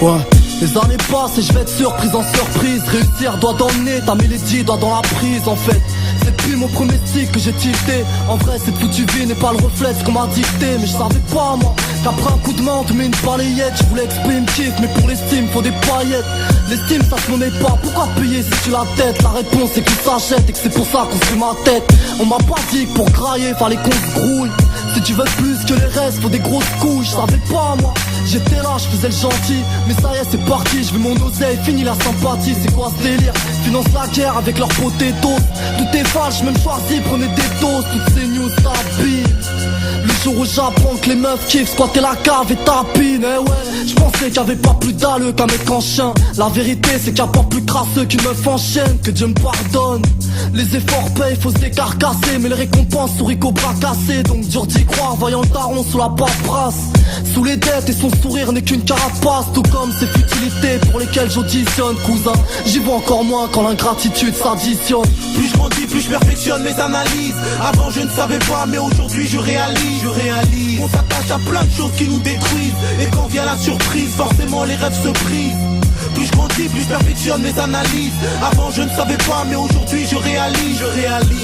Ouais. Les années passent et je vais être surprise en surprise. Réussir doit donner, ta mélodie doit dans la prise en fait. C'est depuis mon premier stick que j'ai tilté. En vrai cette foutue vie n'est pas le reflet de ce qu'on m'a dicté. Mais je savais pas moi qu'après un coup de main on te met une balayette. Je voulais exprimer kiff mais pour l'estime faut des paillettes. L'estime ça se monnaie pas, pourquoi payer si tu la tête? La réponse c'est qu'il s'achète et que c'est pour ça qu'on se fait ma tête. On m'a pas dit que pour grailler fallait qu'on se grouille. Si tu veux plus que les restes faut des grosses couilles. Je savais pas moi, j'étais là, je faisais le gentil. Mais ça y est c'est parti, je veux mon oseille, fini la sympathie. C'est quoi ce délire? Finance la guerre avec leurs potatoes. Tout est falche, même choisi, prenez des doses. Toutes ces news s'habillent. Le jour où j'apprends que les meufs kiffent squatter la cave et tapine. Eh ouais, je pensais qu'il y avait pas plus d'alleux qu'un mec en chien. La vérité c'est qu'il y a pas plus crasseux qu'une meuf en chaîne. Que Dieu me pardonne. Les efforts payent, faut se décarcasser. Mais les récompenses sourient qu'au bras cassé. Donc dur d'y croire, voyant le daron sous la paperasse. Sous les dettes et son sourire n'est qu'une carapace. Tout comme ces futilités pour lesquelles j'auditionne. Cousin, j'y vois encore moins quand l'ingratitude s'additionne. Plus je grandis, plus je perfectionne mes analyses. Avant je ne savais pas mais aujourd'hui je réalise. On s'attache à plein de choses qui nous détruisent. Et quand vient la surprise, forcément les rêves se brisent. Plus je grandis, plus je perfectionne mes analyses. Avant je ne savais pas mais aujourd'hui je réalise.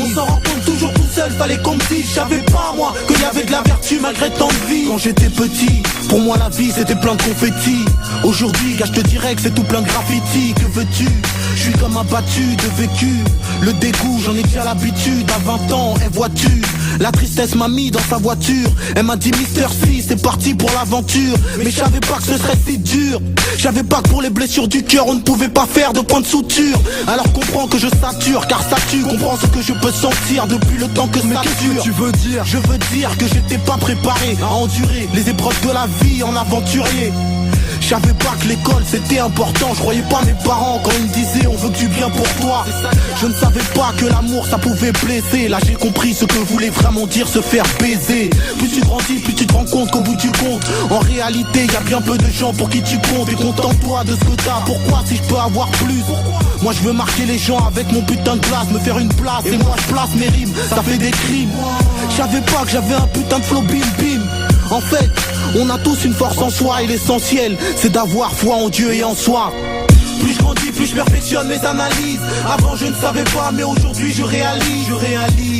On s'en rend compte toujours tout seul, fallait qu'on me dise. Je savais pas moi qu'il y avait de la vertu malgré tant de vie. Quand j'étais petit, pour moi la vie c'était plein de confettis. Aujourd'hui gars je te dirais que c'est tout plein de graffiti. Que veux-tu? Je suis comme abattu de vécu. Le dégoût j'en ai déjà l'habitude. À 20 ans, et vois-tu, la tristesse m'a mis dans sa voiture. Elle m'a dit Mister C, c'est parti pour l'aventure. Mais je savais pas que ce serait si dur. Je savais pas que pour les blessures du cœur on ne pouvait pas faire de point de suture. Alors comprends que je sature, car ça tue. Comprends ce que je peux sentir depuis le temps que ça dure. Tu veux dire? Je veux dire que j'étais pas préparé à endurer les épreuves de la vie en aventurier. Je savais pas que l'école c'était important. Je croyais pas mes parents quand ils me disaient on veut que du bien pour toi. Je ne savais pas que l'amour ça pouvait blesser. Là j'ai compris ce que voulait vraiment dire se faire baiser. Plus tu grandis, plus tu te rends compte qu'au bout du compte, en réalité y a bien peu de gens pour qui tu comptes. Et contente-toi de ce que t'as. Pourquoi si je peux avoir plus? Moi je veux marquer les gens avec mon putain de place, me faire une place. Et moi je place mes rimes, ça fait des crimes. Je savais pas que j'avais un putain de flow bim bim. En fait, on a tous une force en soi et l'essentiel, c'est d'avoir foi en Dieu et en soi. Plus je grandis, plus je perfectionne mes analyses. Avant je ne savais pas mais aujourd'hui je réalise.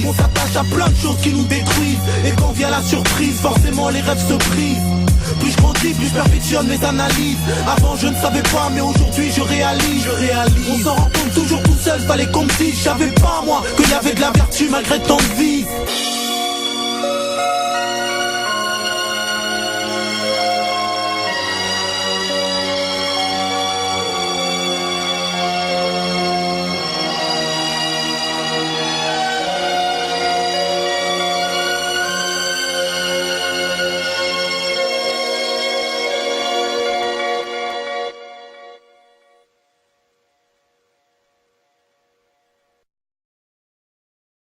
On s'attache à plein de choses qui nous détruisent. Et quand vient la surprise, forcément les rêves se brisent. Plus je grandis, plus je perfectionne mes analyses. Avant je ne savais pas mais aujourd'hui je réalise. On s'en rend compte toujours tout seul, fallait qu'on me dise. Je savais pas moi qu'il y avait de la vertu malgré tant de vices.